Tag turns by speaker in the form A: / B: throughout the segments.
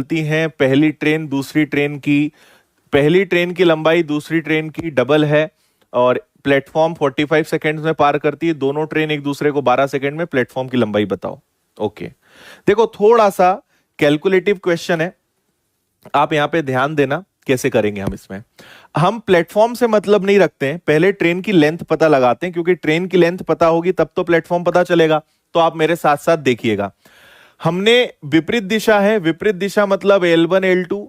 A: चलती हैं, पहली ट्रेन दूसरी ट्रेन की, पहली ट्रेन की लंबाई दूसरी ट्रेन की डबल है और प्लेटफॉर्म 45 सेकेंड्स में पार करती है, दोनों ट्रेन एक दूसरे को 12 सेकेंड में, प्लेटफॉर्म की लंबाई बताओ। ओके, देखो थोड़ा सा कैलकुलेटिव क्वेश्चन है, आप यहां पे ध्यान देना कैसे करेंगे हम इसमें। हम प्लेटफॉर्म से मतलब नहीं रखते हैं, पहले ट्रेन की लेंथ पता लगाते हैं, क्योंकि ट्रेन की लेंथ पता होगी तब तो प्लेटफॉर्म पता चलेगा। तो आप मेरे साथ साथ देखिएगा, हमने विपरीत दिशा है, विपरीत दिशा मतलब L1 L2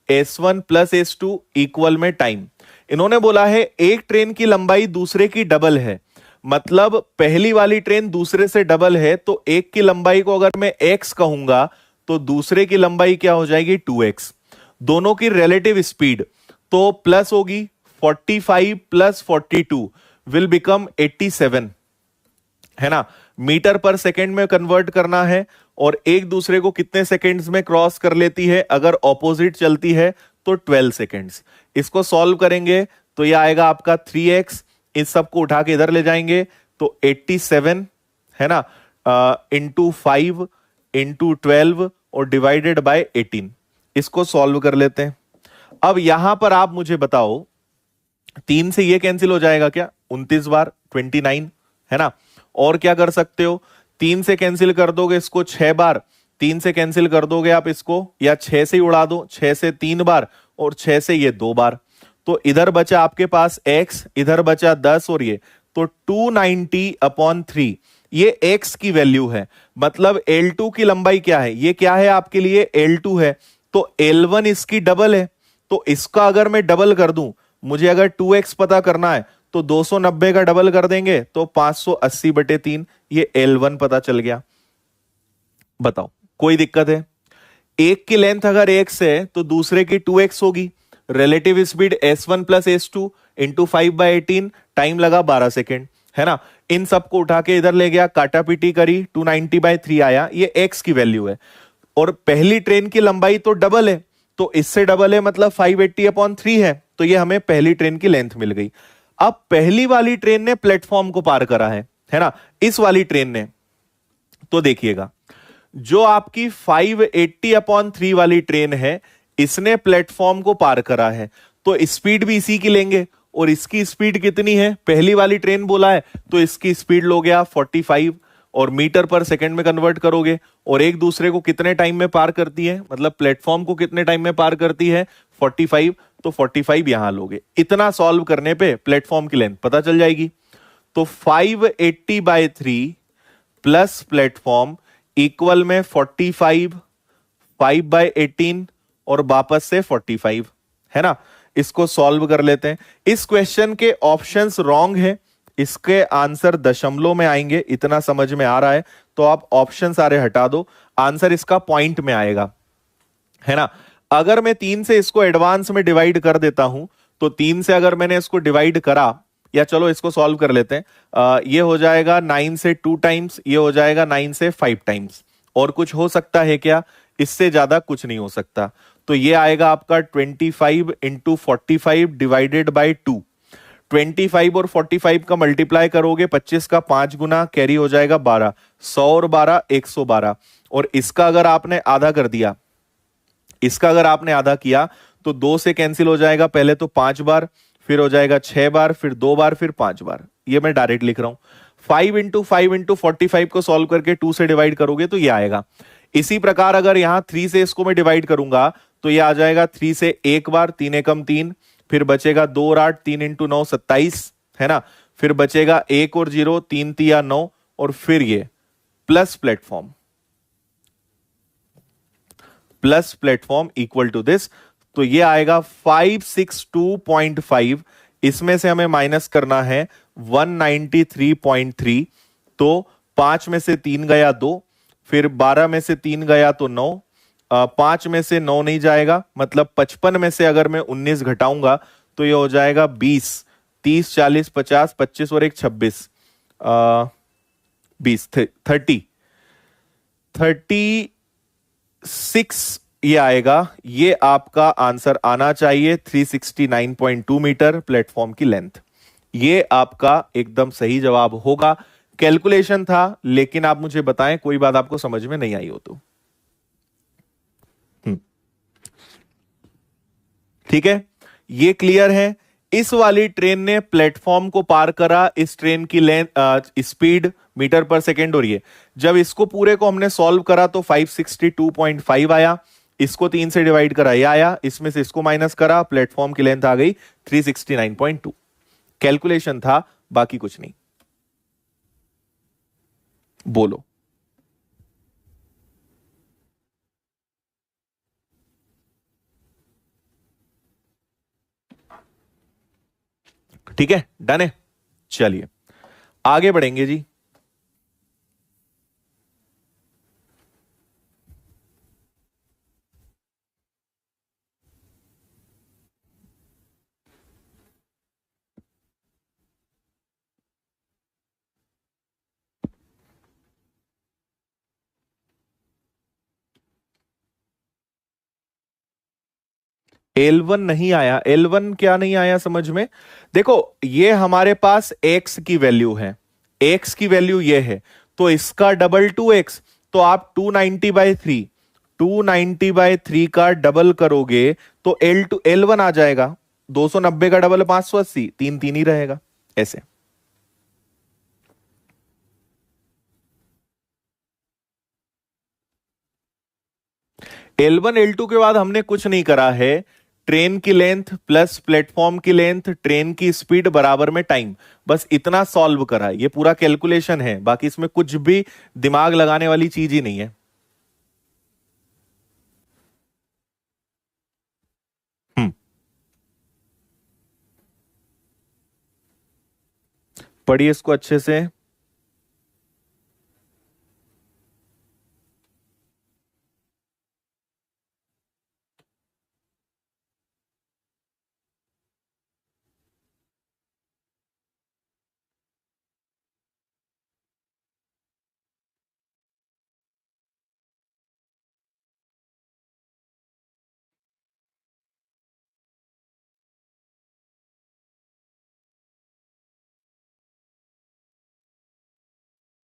A: S1 plus S2 equal में टाइम। इन्होंने बोला है एक ट्रेन की लंबाई दूसरे की डबल है, मतलब पहली वाली ट्रेन दूसरे से डबल है, तो एक की लंबाई को अगर मैं x कहूंगा तो दूसरे की लंबाई क्या हो जाएगी 2x। दोनों की रिलेटिव स्पीड तो प्लस होगी, 45 प्लस 42 विल बिकम 87, है ना। मीटर पर सेकेंड में कन्वर्ट करना है और एक दूसरे को कितने सेकेंड्स में क्रॉस कर लेती है, अगर ऑपोजिट चलती है तो 12 सेकेंड्स। इसको सॉल्व करेंगे तो यह आएगा आपका 3x, इस सबको उठा के इधर ले जाएंगे तो 87, है ना, इंटू 5 इंटू 12 और डिवाइडेड बाय 18। इसको सॉल्व कर लेते हैं। अब यहां पर आप मुझे बताओ, 3 से ये कैंसिल हो जाएगा क्या, 29 बार 29, है ना। और क्या कर सकते हो, 3 से कैंसिल कर दोगे इसको 6 बार, 3 से कैंसिल कर दोगे आप इसको, या 6 से ही उड़ा दो, 6 से 3 बार और 6 से ये 2 बार। तो इधर बचा आपके पास x, इधर बचा 10 और ये, तो 290/3 ये x की वैल्यू है। मतलब L2 की लंबाई क्या है, ये क्या है आपके लिए L2 है, तो L1 इसकी डबल है, तो इसका अगर मैं डबल कर दूं, मुझे अगर 2x पता करना है तो 290 का डबल कर देंगे तो 580/3, ये L1 पता चल गया। बताओ कोई दिक्कत है। एक की लेंथ अगर x है तो दूसरे की 2x होगी, relative speed S1 plus S2 into 5/18, time लगा 12 सेकेंड, है ना। इन सबको उठा के इधर ले गया, काटा पीटी करी, 290/3 आया, ये x की वैल्यू है। और पहली ट्रेन की लंबाई तो डबल है, तो इससे डबल है मतलब 580/3 है, तो ये हमें पहली ट्रेन की लेंथ मिल गई। अब पहली वाली ट्रेन ने प्लेटफॉर्म को पार करा है ना, इस वाली ट्रेन ने, तो देखिएगा जो आपकी 580/3 वाली ट्रेन है, इसने प्लेटफॉर्म को पार करा है, तो स्पीड भी इसी की लेंगे। और इसकी स्पीड कितनी है, पहली वाली ट्रेन बोला है तो इसकी स्पीड लोगे आप 45 और मीटर पर सेकंड में कन्वर्ट करोगे, और एक दूसरे को कितने टाइम में पार करती है, मतलब प्लेटफॉर्म को कितने टाइम में पार करती है 45, तो 45 यहां लोगे। इतना सॉल्व करने पे प्लेटफॉर्म की लेंथ पता चल जाएगी। तो 580/3 प्लस प्लेटफॉर्म इक्वल में 45, 5/18 और वापस से 45, है ना। इसको सॉल्व कर लेते हैं। इस क्वेश्चन के ऑप्शंस रॉन्ग है, इसके आंसर दशमलव में आएंगे, इतना समझ में आ रहा है तो आप ऑप्शन सारे हटा दो, आंसर इसका पॉइंट में आएगा, है ना। अगर मैं 3 से इसको एडवांस में डिवाइड कर देता हूं, तो 3 से अगर मैंने इसको डिवाइड करा, या चलो इसको सॉल्व कर लेते हैं, ये हो जाएगा 9 से 2 टाइम्स, ये हो जाएगा 9 से 5 टाइम्स। और कुछ हो सकता है क्या, इससे ज्यादा कुछ नहीं हो सकता। तो ये आएगा आपका 25 इंटू 45 डिवाइडेड बाई 2। 25 और 45 का मल्टीप्लाई करोगे, 25 का 5 गुना, कैरी हो जाएगा 12, 100 और 12 112। और इसका अगर आपने आधा कर दिया, इसका अगर आपने आधा किया तो 2 से कैंसिल हो जाएगा, पहले तो 5 बार, फिर हो जाएगा 6 बार, फिर 2 बार, फिर 5 बार। ये मैं डायरेक्ट लिख रहा हूं। 5 इंटू 5 इंटू 45 को सॉल्व करके 2 से डिवाइड करोगे तो ये आएगा। इसी प्रकार अगर यहां 3 से इसको मैं डिवाइड करूंगा तो ये आ जाएगा 3 से एक बार, 3 एकम 3, फिर बचेगा 2 और 8, 3 इंटू 9 27, है ना। फिर बचेगा 1 और 0, 3 तिया 9, और फिर ये plus platform, plus platform equal to this, तो ये आएगा 562.5, इसमें से हमें माइनस करना है 193.3, तो 5 में से 3 गया 2, फिर 12 में से 3 गया तो 9, 5 में से 9 नहीं जाएगा, मतलब 55 में से अगर मैं 19 घटाऊंगा तो ये हो जाएगा 20, 30 40 50 25 और एक 26, 20 36 ये आएगा। ये आपका आंसर आना चाहिए, 369.2 मीटर प्लेटफॉर्म की लेंथ। ये आपका एकदम सही जवाब होगा। कैलकुलेशन था, लेकिन आप मुझे बताएं कोई बात आपको समझ में नहीं आई हो तो। ठीक है, ये क्लियर है। इस वाली ट्रेन ने प्लेटफॉर्म को पार करा, इस ट्रेन की लेंथ स्पीड मीटर पर सेकेंड हो रही है। जब इसको पूरे को हमने सॉल्व करा तो 562.5 आया, इसको 3 से डिवाइड करा ये आया, इसमें से इसको माइनस करा, प्लेटफॉर्म की लेंथ आ गई 369.2। कैलकुलेशन था, बाकी कुछ नहीं। बोलो। ठीक है, डन है। चलिए आगे बढ़ेंगे जी। L1 नहीं आया, L1 क्या नहीं आया समझ में? देखो ये हमारे पास x की वैल्यू है, x की वैल्यू ये है, तो इसका डबल 2x, तो आप 290/3, 290/3 का डबल करोगे तो L1 आ जाएगा। 290 का डबल 580, 3 3 ही रहेगा ऐसे। L1 L2 के बाद हमने कुछ नहीं करा है। ट्रेन की लेंथ प्लस प्लेटफॉर्म की लेंथ, ट्रेन की स्पीड बराबर में टाइम, बस इतना सॉल्व करा है। ये पूरा कैलकुलेशन है, बाकी इसमें कुछ भी दिमाग लगाने वाली चीज ही नहीं है। हम्म, पढ़िए इसको अच्छे से।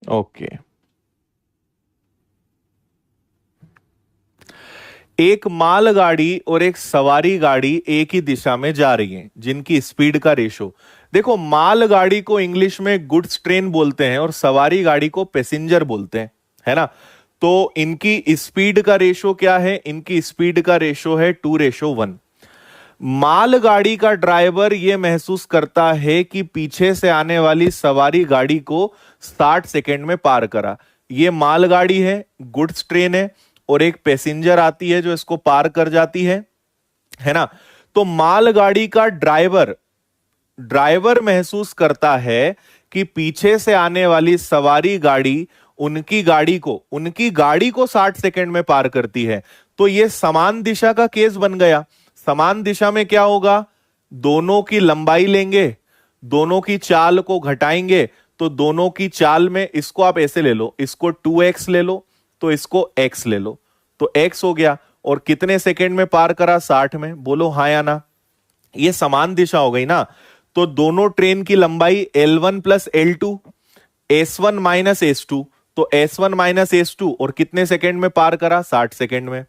A: ओके, एक मालगाड़ी और एक सवारी गाड़ी एक ही दिशा में जा रही हैं, जिनकी स्पीड का रेशो। देखो मालगाड़ी को इंग्लिश में गुड्स ट्रेन बोलते हैं और सवारी गाड़ी को पैसेंजर बोलते हैं, है ना? तो इनकी स्पीड का रेशो क्या है? इनकी स्पीड का रेशो है 2:1। मालगाड़ी का ड्राइवर यह महसूस करता है कि पीछे से आने वाली सवारी गाड़ी को 60 सेकेंड में पार करा। यह मालगाड़ी है, गुड्स ट्रेन है, और एक पैसेंजर आती है जो इसको पार कर जाती है ना? तो मालगाड़ी का ड्राइवर ड्राइवर महसूस करता है कि पीछे से आने वाली सवारी गाड़ी उनकी गाड़ी को 60 सेकेंड में पार करती है। तो यह समान दिशा का केस बन गया। समान दिशा में क्या होगा? दोनों की लंबाई लेंगे, दोनों की चाल को घटाएंगे, तो दोनों की चाल में इसको आप ऐसे ले लो, इसको 2x ले लो, तो इसको x ले लो, तो x हो गया। और कितने सेकेंड में पार करा? 60 में। बोलो हाँ या ना? ये समान दिशा हो गई ना? तो दोनों ट्रेन की लंबाई L1 plus L2, S1 minus S2, तो S1 माइनस S2, और कितने सेकेंड में पार करा? 60 सेकेंड में।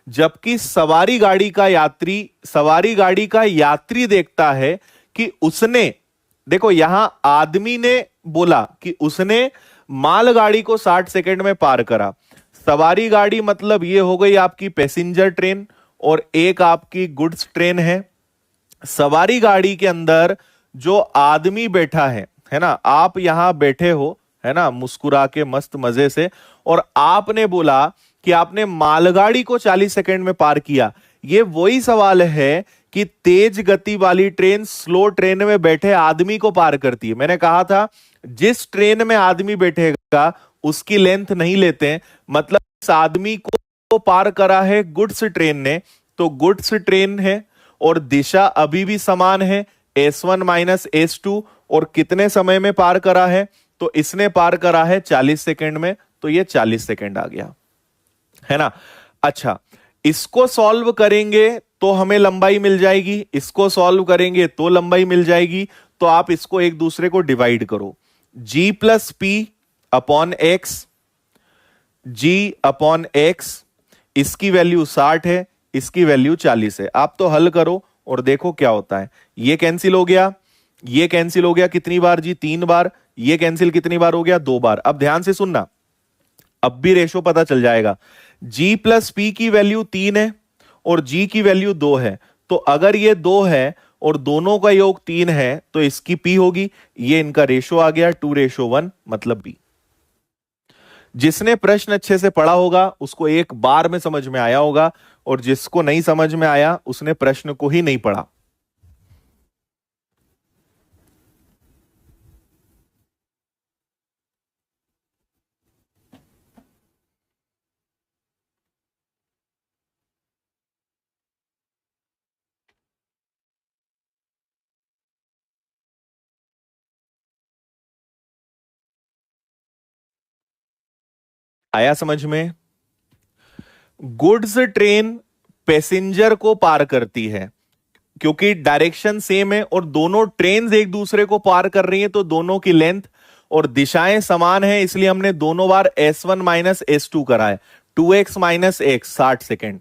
A: जबकि सवारी गाड़ी का यात्री देखता है कि उसने, देखो यहां आदमी ने बोला कि उसने मालगाड़ी को 60 सेकेंड में पार करा। सवारी गाड़ी मतलब ये हो गई आपकी पैसेंजर ट्रेन, और एक आपकी गुड्स ट्रेन है। सवारी गाड़ी के अंदर जो आदमी बैठा है ना? आप यहां बैठे हो, है ना, मुस्कुरा के मस्त मजे से, और आपने बोला कि आपने मालगाड़ी को 40 सेकंड में पार किया। ये वही सवाल है कि तेज गति वाली ट्रेन स्लो ट्रेन में बैठे आदमी को पार करती है। मैंने कहा था जिस ट्रेन में आदमी बैठेगा उसकी लेंथ नहीं लेते हैं, मतलब इस आदमी को पार करा है गुड्स ट्रेन ने, तो गुड्स ट्रेन है और दिशा अभी भी समान है, S1 माइनस S2, और कितने समय में पार करा है? तो इसने पार करा है 40 सेकंड में, तो ये 40 सेकंड आ गया, है ना? अच्छा, इसको सॉल्व करेंगे तो हमें लंबाई मिल जाएगी, इसको सॉल्व करेंगे तो लंबाई मिल जाएगी। तो आप इसको एक दूसरे को डिवाइड करो, G plus P upon X, G upon X, इसकी वैल्यू 60 है, इसकी वैल्यू 40 है। आप तो हल करो और देखो क्या होता है। ये कैंसिल हो गया, ये कैंसिल हो गया कितनी बार जी, 3 बार। ये कैंसिल कितनी बार हो गया, 2 बार। अब ध्यान से सुनना, अब भी रेशो पता चल जाएगा। जी प्लस पी की वैल्यू 3 है और जी की वैल्यू 2 है। तो अगर ये 2 है और दोनों का योग 3 है तो इसकी पी होगी। ये इनका रेशो आ गया 2:1, मतलब बी। जिसने प्रश्न अच्छे से पढ़ा होगा उसको एक बार में समझ में आया होगा, और जिसको नहीं समझ में आया उसने प्रश्न को ही नहीं पढ़ा। आया समझ में? गुड्स ट्रेन पैसेंजर को पार करती है, क्योंकि डायरेक्शन सेम है और दोनों ट्रेन्स एक दूसरे को पार कर रही हैं, तो दोनों की लेंथ और दिशाएं समान है, इसलिए हमने दोनों बार S1 माइनस S2 करा है। 2x minus x 60 second.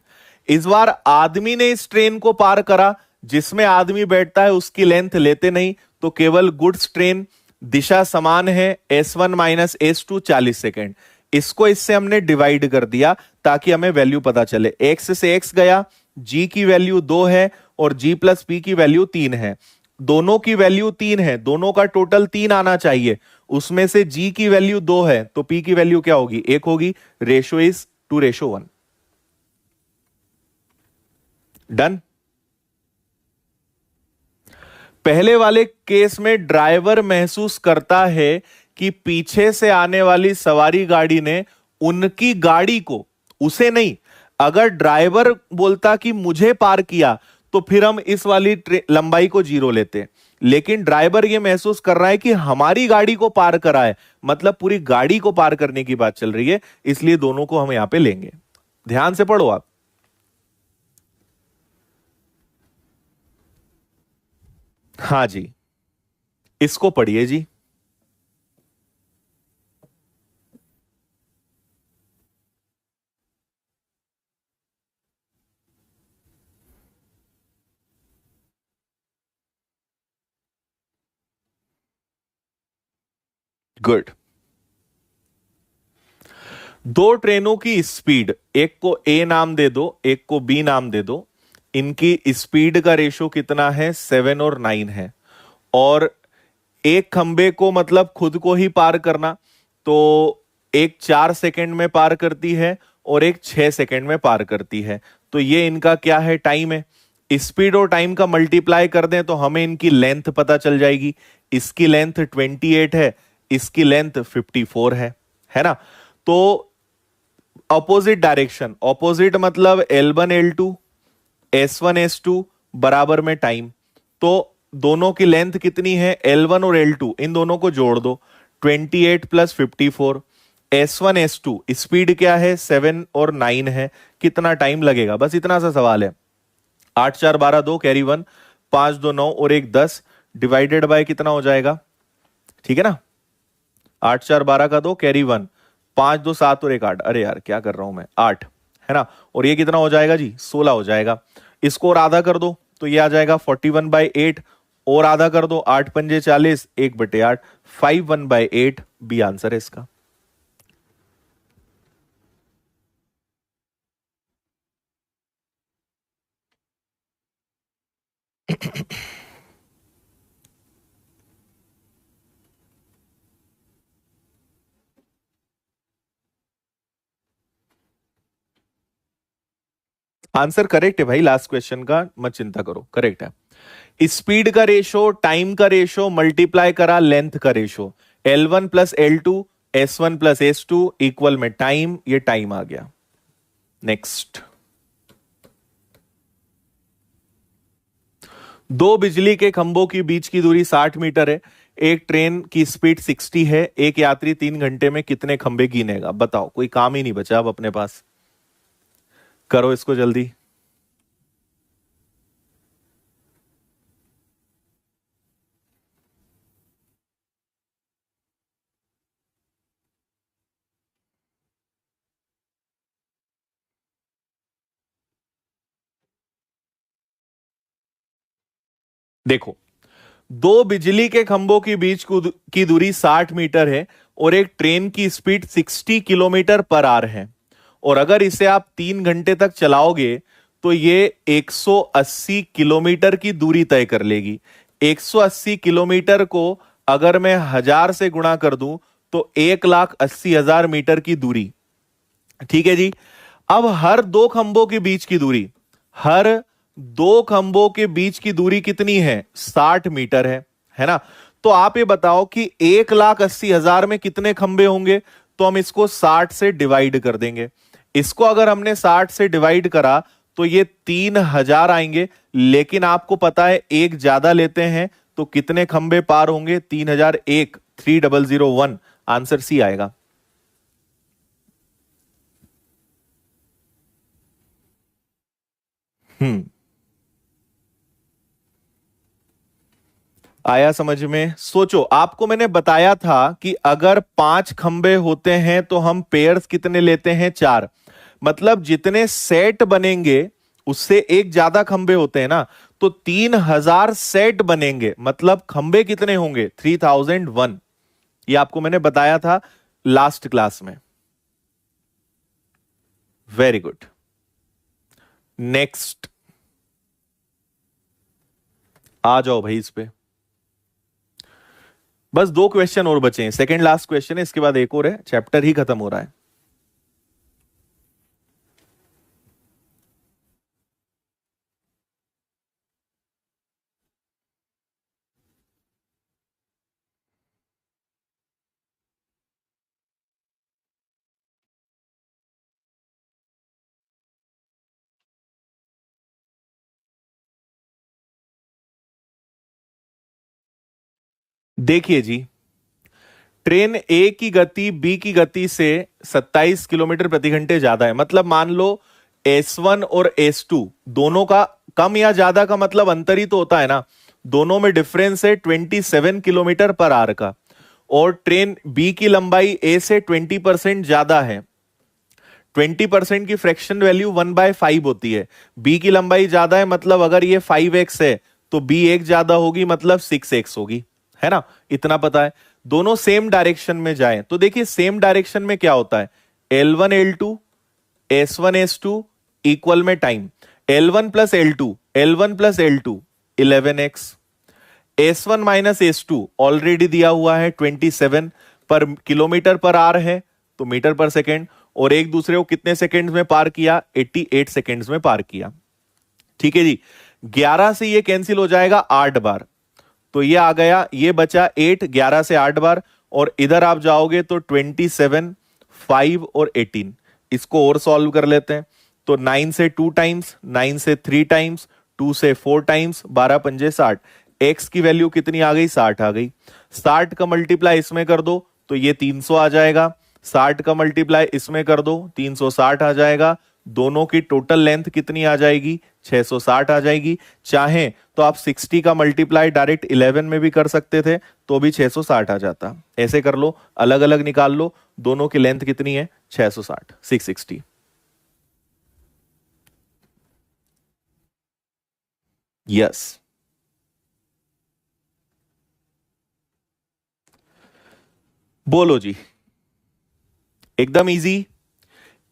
A: इस बार आदमी ने इस ट्रेन को पार करा, जिसमें आदमी बैठता है उसकी लेंथ लेते नहीं, तो केवल गुड्स ट्रेन, दिशा समान है, S1 माइनस S2 40 सेकेंड। इसको इससे हमने डिवाइड कर दिया ताकि हमें वैल्यू पता चले। x से x गया, g की वैल्यू 2 है और g प्लस पी की वैल्यू 3 है। दोनों की वैल्यू 3 है, दोनों का टोटल 3 आना चाहिए। उसमें से g की वैल्यू 2 है तो p की वैल्यू क्या होगी, 1 होगी। Ratio is 2:1। डन। पहले वाले केस में ड्राइवर महसूस करता है कि पीछे से आने वाली सवारी गाड़ी ने उनकी गाड़ी को, उसे नहीं, अगर ड्राइवर बोलता कि मुझे पार किया तो फिर हम इस वाली लंबाई को 0 लेते। लेकिन ड्राइवर यह महसूस कर रहा है कि हमारी गाड़ी को पार करा है, मतलब पूरी गाड़ी को पार करने की बात चल रही है, इसलिए दोनों को हम यहां पे लेंगे। ध्यान से पढ़ो आप। हाँ जी, इसको पढ़िए जी। गुड। दो ट्रेनों की स्पीड, एक को ए नाम दे दो, एक को बी नाम दे दो। इनकी स्पीड का रेशो कितना है, 7 और 9 है। और एक खंबे को मतलब खुद को ही पार करना, तो एक 4 सेकंड में पार करती है और एक 6 सेकंड में पार करती है। तो ये इनका क्या है, टाइम है। स्पीड और टाइम का मल्टीप्लाई कर दें तो हमें इनकी लेंथ पता चल जाएगी। इसकी लेंथ 28 है, इसकी लेंथ 54 है ना। तो अपोजिट डायरेक्शन, अपोजिट मतलब L1 L2, S1 S2 बराबर में टाइम। तो दोनों की लेंथ कितनी है, L1 और L2, इन दोनों को जोड़ दो, 28 प्लस 54। S1 S2 स्पीड क्या है, 7 और 9 है। कितना टाइम लगेगा, बस इतना सा सवाल है। 8 4 12 2 कैरी 1, 5 2 9 और 1 10, डिवाइडेड बाय कितना हो जाएगा, ठीक है ना। 8 4 12 का 2 कैरी 1, 5 2 7 और 1 8। अरे यार क्या कर रहा हूं मैं, 8 है ना। और ये कितना हो जाएगा जी, 16 हो जाएगा। इसको और आधा कर दो तो ये आ जाएगा 41/8। और आधा कर दो, 8 पंजे 40, 1/8, 51/8 बी आंसर है इसका। आंसर करेक्ट है भाई, लास्ट क्वेश्चन का मत चिंता करो, करेक्ट है। स्पीड का रेशो, टाइम का रेशो मल्टीप्लाई करा लेंथ का ratio, L1 plus L2, S1 plus S2 equal में टाइम, ये टाइम आ गया। नेक्स्ट। दो बिजली के खंभों के बीच की दूरी 60 मीटर है। एक ट्रेन की स्पीड 60 है। एक यात्री 3 घंटे में कितने खंभे गिनेगा, बताओ। कोई काम ही नहीं बचा अब अपने पास, करो इसको जल्दी। देखो, दो बिजली के खंभों के बीच की दूरी 60 मीटर है और एक ट्रेन की स्पीड 60 किलोमीटर पर आवर है, और अगर इसे आप 3 घंटे तक चलाओगे तो ये 180 किलोमीटर की दूरी तय कर लेगी। 180 किलोमीटर को अगर मैं 1000 से गुणा कर दूं तो 1,80,000 मीटर की दूरी। ठीक है जी। अब हर दो खंभों के बीच की दूरी कितनी है? 60 मीटर है ना? तो आप ये बताओ कि 1,80,000 में कितने खंभे होंगे? तो हम इसको 60 से डिवाइड कर देंगे। इसको अगर हमने 60 से डिवाइड करा तो ये 3,000 आएंगे, लेकिन आपको पता है एक ज्यादा लेते हैं तो कितने खंभे पार होंगे? 3,001, 3001। आंसर सी आएगा। हम्म, आया समझ में? सोचो, आपको मैंने बताया था कि अगर 5 खंबे होते हैं तो हम पेयर्स कितने लेते हैं? 4। मतलब जितने सेट बनेंगे उससे एक ज्यादा खंबे होते हैं ना, तो 3,000 सेट बनेंगे, मतलब खंबे कितने होंगे? 3,001। ये आपको मैंने बताया था लास्ट क्लास में। Very good. नेक्स्ट, आ जाओ भाई इस पे। बस 2 क्वेश्चन और बचे हैं, सेकंड लास्ट क्वेश्चन है, इसके बाद एक और है, चैप्टर ही खत्म हो रहा है। देखिए जी, ट्रेन ए की गति बी की गति से 27 किलोमीटर प्रति घंटे ज्यादा है। मतलब मान लो S1 और S2 दोनों का कम या ज्यादा का मतलब अंतर ही तो होता है ना। दोनों में डिफरेंस है 27 किलोमीटर पर आवर का, और ट्रेन बी की लंबाई ए से 20% ज्यादा है। 20% की फ्रैक्शन वैल्यू 1/5 होती है। बी की लंबाई ज्यादा है, मतलब अगर ये 5x है तो बी एक ज्यादा होगी, मतलब 6x होगी, है ना? इतना पता है। दोनों सेम डायरेक्शन में जाएं तो देखिए सेम डायरेक्शन में क्या होता है? L1 L2 S1 S2 equal में time. L1 plus L2 11x। S1 minus S2 already दिया हुआ है 27 पर किलोमीटर पर आर है, तो मीटर पर सेकेंड, और एक दूसरे को कितने सेकेंड्स में पार किया? 88 सेकेंड्स में पार किया। ठीक है जी। 11 से ये कैंसिल हो जाएगा 8 बार, तो ये आ गया, ये बचा 8, 11 से 8 बार, और इधर आप जाओगे तो 27, 5 और 18। इसको और सॉल्व कर लेते हैं। तो 9 से 2 टाइम्स, 9 से 3 टाइम्स, 2 से 4 टाइम्स, 12 पंजे 60। एक्स की वैल्यू कितनी आ गई? 60 आ गई। 60 का मल्टीप्लाई इसमें कर दो तो ये 300 आ जाएगा। 60 का मल्टीप्लाई इसमें कर दो, 360 आ जाएगा। दोनों की टोटल लेंथ कितनी आ जाएगी? 660 आ जाएगी। चाहे तो आप 60 का मल्टीप्लाई डायरेक्ट 11 में भी कर सकते थे, तो भी 660 आ जाता। ऐसे कर लो, अलग अलग निकाल लो। दोनों की लेंथ कितनी है? 660, 660। यस। बोलो जी। एकदम इजी।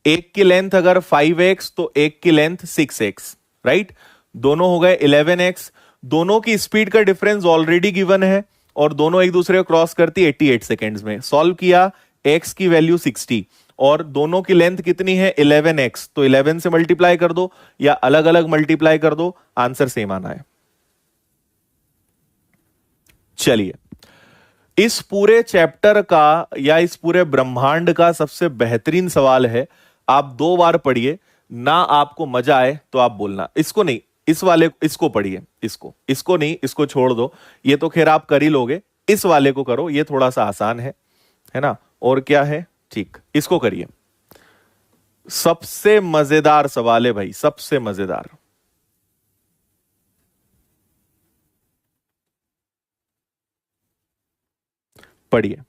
A: एक की लेंथ अगर 5x तो एक की लेंथ 6x, राइट? दोनों हो गए 11x। दोनों की स्पीड का डिफरेंस ऑलरेडी गिवन है, और दोनों एक दूसरे को क्रॉस करती 88 सेकेंड्स में। सॉल्व किया, x की वैल्यू 60 और दोनों की लेंथ कितनी है? 11x, तो 11 से मल्टीप्लाई कर दो या अलग अलग मल्टीप्लाई कर दो, आंसर सेम आना है। चलिए, इस पूरे चैप्टर का या इस पूरे ब्रह्मांड का सबसे बेहतरीन सवाल है। आप 2 बार पढ़िए, ना आपको मजा आए तो आप बोलना। इसको नहीं, इस वाले इसको पढ़िए, इसको नहीं, इसको छोड़ दो। ये तो खैर आप कर ही लोगे। इस वाले को करो, ये थोड़ा सा आसान है ना? और क्या है? ठीक, इसको करिए। सबसे मजेदार सवाल है भाई, सबसे मजेदार। पढ़िए।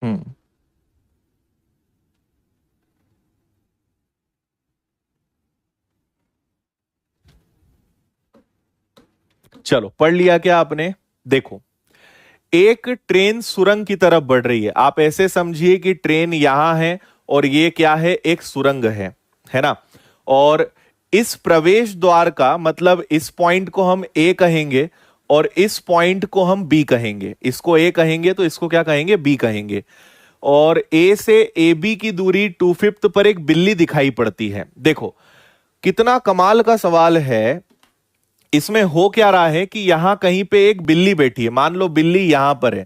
A: हम्म। चलो पढ़ लिया क्या आपने? देखो, एक ट्रेन सुरंग की तरफ बढ़ रही है। आप ऐसे समझिए कि ट्रेन यहां है और ये क्या है, एक सुरंग है ना। और इस प्रवेश द्वार का मतलब इस पॉइंट को हम ए कहेंगे और इस पॉइंट को हम बी कहेंगे। इसको ए कहेंगे तो इसको क्या कहेंगे, बी कहेंगे। और ए से ए बी की दूरी 2/5 पर एक बिल्ली दिखाई पड़ती है। देखो कितना कमाल का सवाल है। इसमें हो क्या रहा है कि यहां कहीं पे एक बिल्ली बैठी है। मान लो बिल्ली यहां पर है,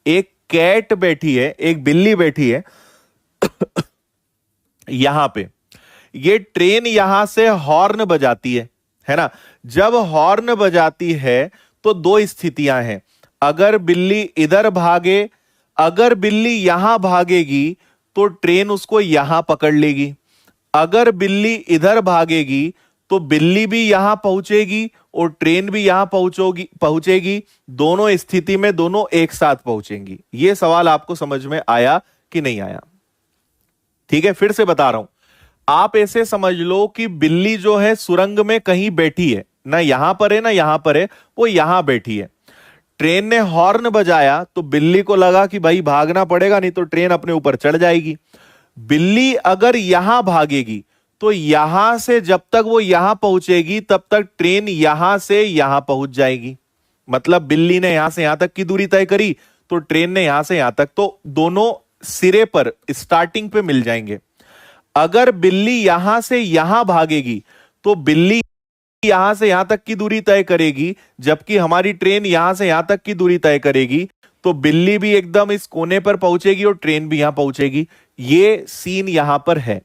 A: एक कैट बैठी है, एक बिल्ली बैठी है यहां पे। ये ट्रेन यहां से हॉर्न बजाती है ना। जब हॉर्न बजाती है तो दो स्थितियां हैं। अगर बिल्ली इधर भागे, अगर बिल्ली यहां भागेगी तो ट्रेन उसको यहां पकड़ लेगी। अगर बिल्ली इधर भागेगी तो बिल्ली भी यहां पहुंचेगी और ट्रेन भी यहां पहुंचेगी। दोनों स्थिति में दोनों एक साथ पहुंचेंगी। यह सवाल आपको समझ में आया कि नहीं आया? ठीक है, फिर से बता रहा हूं। आप ऐसे समझ लो कि बिल्ली जो है सुरंग में कहीं बैठी है, ना यहां पर है ना यहां पर है, वो यहां बैठी है। ट्रेन ने हॉर्न बजाया तो बिल्ली को लगा कि भाई भागना पड़ेगा, नहीं तो ट्रेन अपने ऊपर चढ़ जाएगी। बिल्ली अगर यहां भागेगी तो यहां से जब तक वो यहां पहुंचेगी तब तक ट्रेन यहां से यहां पहुंच जाएगी। मतलब बिल्ली ने यहां से यहां तक की दूरी तय करी तो ट्रेन ने यहां से यहां तक, तो दोनों सिरे पर स्टार्टिंग पे मिल जाएंगे। अगर बिल्ली यहां से यहां भागेगी तो बिल्ली यहां से यहां तक की दूरी तय करेगी, जबकि हमारी ट्रेन यहां से यहां तक की दूरी तय करेगी। तो बिल्ली भी एकदम इस कोने पर पहुंचेगी और ट्रेन भी यहां पहुंचेगी। ये सीन यहां पर है।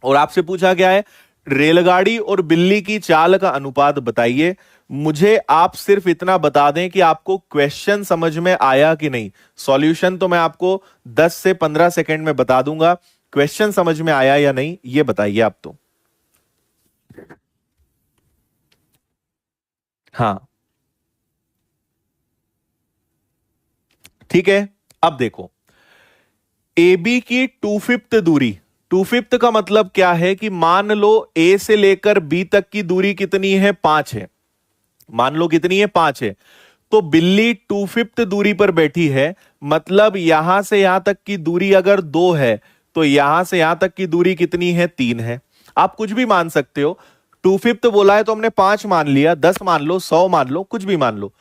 A: और आपसे पूछा गया है रेलगाड़ी और बिल्ली की चाल का अनुपात बताइए। मुझे आप सिर्फ इतना बता दें कि आपको क्वेश्चन समझ में आया कि नहीं। सॉल्यूशन तो मैं आपको 10 से 15 सेकंड में बता दूंगा, क्वेश्चन समझ में आया या नहीं ये बताइए आप तो। हाँ ठीक है। अब देखो, ए बी की 2/5 दूरी, 2/5 का मतलब क्या है कि मान लो ए से लेकर बी तक की दूरी कितनी है, 5 है। मान लो कितनी है, 5 है। तो बिल्ली 2/5 दूरी पर बैठी है, मतलब यहां से यहां तक की दूरी अगर 2 है तो यहां से यहां तक की दूरी कितनी है, 3 है। आप कुछ भी मान सकते हो। 2/5 बोला है तो हमने 5 मान लिया, 10 मान लो, 100 मान लो, कुछ भी मान लो।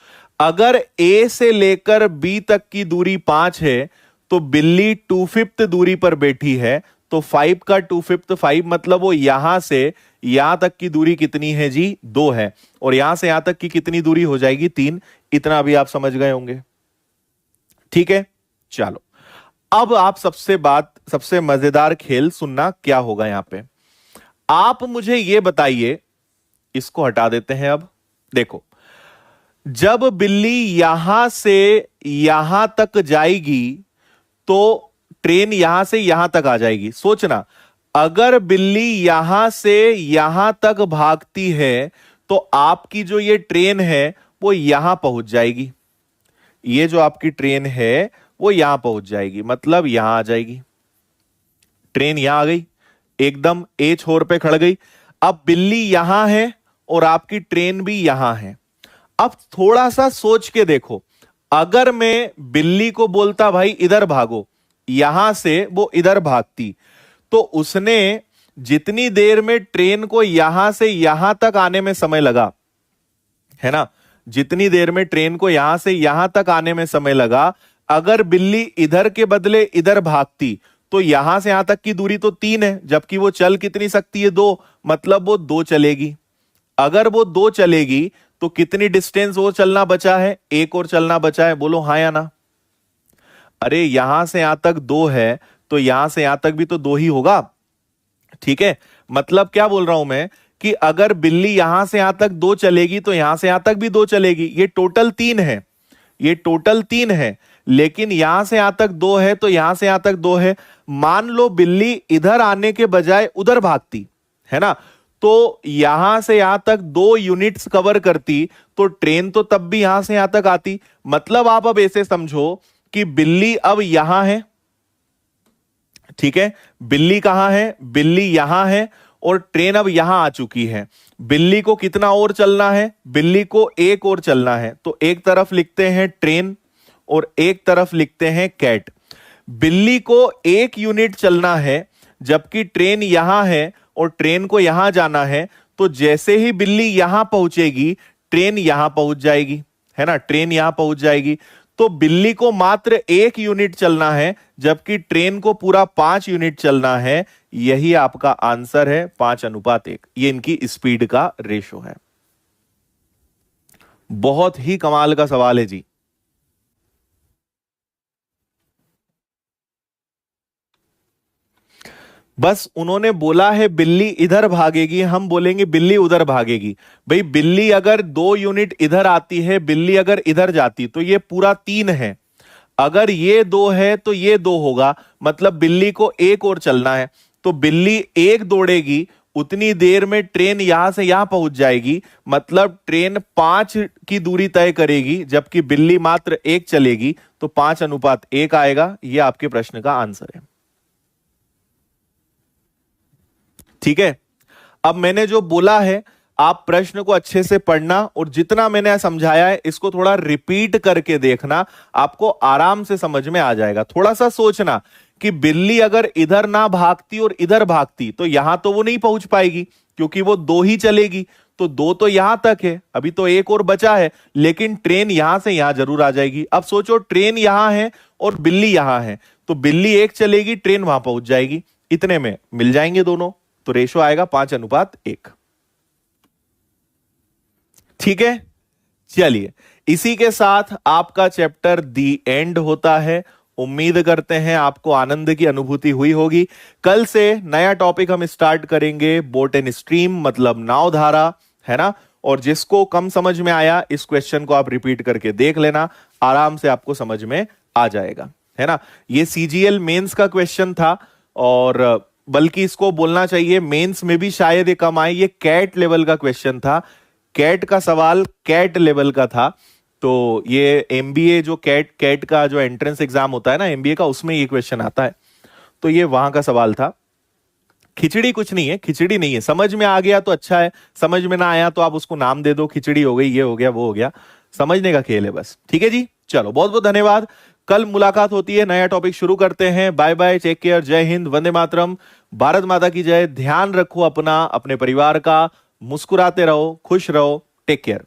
A: अगर ए से लेकर बी तक की दूरी 5 है तो बिल्ली 2/5 दूरी पर बैठी है। तो 5 का 2/5 5, मतलब वो यहां से यहां तक की दूरी कितनी है जी, 2 है। और यहां से यहां तक की कितनी दूरी हो जाएगी, 3। इतना भी आप समझ गए होंगे। ठीक है, चलो अब आप सबसे मजेदार खेल सुनना, क्या होगा यहां पे। आप मुझे यह बताइए, इसको हटा देते हैं। अब देखो, जब बिल्ली यहां से यहां तक जाएगी तो ट्रेन यहां से यहां तक आ जाएगी। सोचना, अगर बिल्ली यहां से यहां तक भागती है तो आपकी जो ये ट्रेन है वो यहां पहुंच जाएगी। ये जो आपकी ट्रेन है वो यहां पहुंच जाएगी, मतलब यहां आ जाएगी। ट्रेन यहां आ गई, एकदम ए छोर पे खड़ गई। अब बिल्ली यहां है और आपकी ट्रेन भी यहां है। अब थोड़ा सा सोच के देखो, अगर मैं बिल्ली को बोलता भाई इधर भागो, यहां से वो इधर भागती, तो उसने जितनी देर में ट्रेन को यहां से यहां तक आने में समय लगा, है ना, जितनी देर में ट्रेन को यहां से यहां तक आने में समय लगा, अगर बिल्ली इधर के बदले इधर भागती तो यहां से यहां तक की दूरी तो 3 है, जबकि वो चल कितनी सकती है, 2, मतलब वो 2 चलेगी। अगर वो 2 चलेगी तो कितनी डिस्टेंस वो चलना बचा है, एक और चलना बचा है। बोलो हाँ या ना। अरे यहां से यहां तक 2 है तो यहां से यहां तक भी तो 2 ही होगा। ठीक है, मतलब क्या बोल रहा हूं मैं कि अगर बिल्ली यहां से यहां तक 2 चलेगी तो यहां से यहां तक भी 2 चलेगी। ये टोटल 3 है, ये टोटल 3 है, लेकिन यहां से यहां तक 2 है तो यहां से यहां तक 2 है। मान लो बिल्ली इधर आने के बजाय उधर भागती, है ना, तो यहां से यहां तक 2 यूनिट्स कवर करती तो ट्रेन तो तब भी यहां से यहां तक आती। मतलब आप अब ऐसे समझो कि बिल्ली अब यहां है ठीक है, बिल्ली कहां है, बिल्ली यहां है और ट्रेन अब यहां आ चुकी है। बिल्ली को कितना और चलना है, बिल्ली को एक और चलना है, तो एक तरफ लिखते हैं ट्रेन और एक तरफ लिखते हैं कैट। बिल्ली को एक यूनिट चलना है जबकि ट्रेन यहां है और ट्रेन को यहां जाना है, तो जैसे ही बिल्ली यहां पहुंचेगी ट्रेन यहां पहुंच जाएगी, है ना, ट्रेन यहां पहुंच जाएगी। तो बिल्ली को मात्र एक यूनिट चलना है जबकि ट्रेन को पूरा 5 यूनिट चलना है। यही आपका आंसर है 5:1। ये इनकी स्पीड का रेशो है। बहुत ही कमाल का सवाल है जी। बस उन्होंने बोला है बिल्ली इधर भागेगी, हम बोलेंगे बिल्ली उधर भागेगी। भाई बिल्ली अगर 2 यूनिट इधर आती है, बिल्ली अगर इधर जाती तो ये पूरा 3 है। अगर ये 2 है तो ये 2 होगा, मतलब बिल्ली को एक और चलना है। तो बिल्ली एक दौड़ेगी, उतनी देर में ट्रेन यहां से यहां पहुंच जाएगी, मतलब ट्रेन 5 की दूरी तय करेगी जबकि बिल्ली मात्र एक चलेगी, तो 5:1 आएगा। यह आपके प्रश्न का आंसर है। ठीक है, अब मैंने जो बोला है आप प्रश्न को अच्छे से पढ़ना और जितना मैंने समझाया है इसको थोड़ा रिपीट करके देखना, आपको आराम से समझ में आ जाएगा। थोड़ा सा सोचना कि बिल्ली अगर इधर ना भागती और इधर भागती तो यहां तो वो नहीं पहुंच पाएगी क्योंकि वो 2 ही चलेगी, तो 2 तो यहां तक है, अभी तो एक और बचा है, लेकिन ट्रेन यहां से यहां जरूर आ जाएगी। अब सोचो ट्रेन यहां है और बिल्ली यहां है, तो बिल्ली एक चलेगी, ट्रेन वहां पहुंच जाएगी, इतने में मिल जाएंगे दोनों, तो रेशो आएगा 5:1। ठीक है, चलिए इसी के साथ आपका चैप्टर दी एंड होता है। उम्मीद करते हैं आपको आनंद की अनुभूति हुई होगी। कल से नया टॉपिक हम स्टार्ट करेंगे, बोट एंड स्ट्रीम मतलब नाव धारा, है ना। और जिसको कम समझ में आया इस क्वेश्चन को आप रिपीट करके देख लेना, आराम से आपको समझ में आ जाएगा, है ना। ये सीजीएल मेंस का क्वेश्चन था और बल्कि इसको बोलना चाहिए मेंस में भी शायद ये कम आए, ये कैट लेवल का क्वेश्चन था। कैट का सवाल कैट लेवल का था, तो ये एमबीए जो कैट का जो एंट्रेंस एग्जाम होता है ना एमबीए का, उसमें ये क्वेश्चन आता है, तो ये वहां का सवाल था। खिचड़ी कुछ नहीं है, खिचड़ी नहीं है। समझ में आ गया तो अच्छा है, समझ में ना आया तो आप उसको नाम दे दो, खिचड़ी हो गई, ये हो गया, वो हो गया, समझने का खेल है बस। ठीक है जी, चलो बहुत बहुत धन्यवाद। कल मुलाकात होती है, नया टॉपिक शुरू करते हैं। बाय बाय, टेक केयर, जय हिंद, वंदे मातरम, भारत माता की जय। ध्यान रखो अपना, अपने परिवार का, मुस्कुराते रहो, खुश रहो, टेक केयर।